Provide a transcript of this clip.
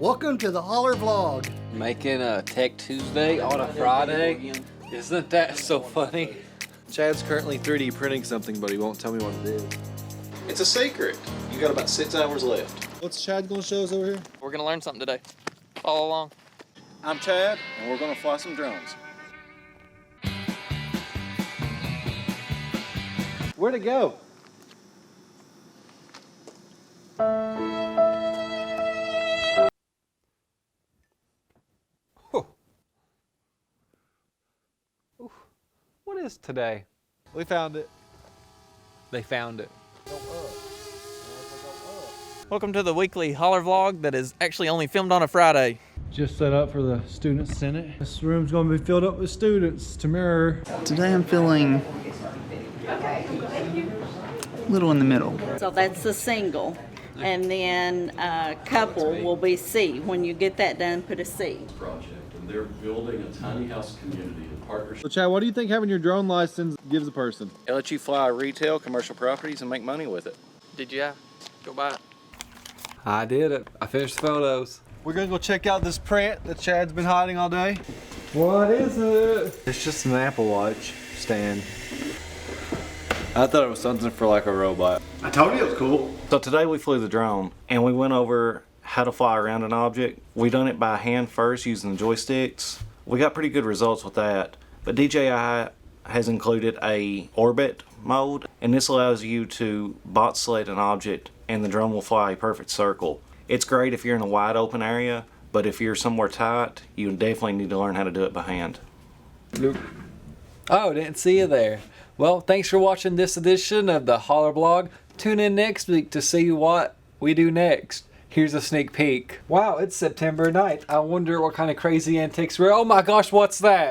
Welcome to the Holler vlog. Making a Tech Tuesday on a Friday. Isn't that so funny? Chad's currently 3D printing something, but he won't tell me what it is. It's a secret. You got about 6 hours left. What's Chad gonna show us over here? We're gonna learn something today. Follow along. I'm Chad, and we're gonna fly some drones. Where'd it go? What is today? We found it. They found it. Welcome to the weekly Holler vlog that is actually only filmed on a Friday. Just set up for the student senate. This room's gonna be filled up with students tomorrow. Today I'm feeling a little in the middle. So that's the single. And then couple will be C. When you get that done, put a C. Project, and they're building a tiny house community in partnership. So Chad, what do you think having your drone license gives a person? It lets you fly retail, commercial properties and make money with it. Did you go buy it? I did it. I finished the photos. We're gonna go check out this print that Chad's been hiding all day. What is it? It's just an Apple Watch stand. I thought it was something for like a robot. I told you it was cool. So today we flew the drone and we went over how to fly around an object. We done it by hand first using the joysticks. We got pretty good results with that. But DJI has included a orbit mode, and this allows you to bot select an object and the drone will fly a perfect circle. It's great if you're in a wide open area, but if you're somewhere tight, you definitely need to learn how to do it by hand. Oh, didn't see you there. Well, thanks for watching this edition of the Holler blog. Tune in next week to see what we do next. Here's a sneak peek. Wow, it's September 9th. I wonder what kind of crazy antics we're... Oh my gosh, what's that?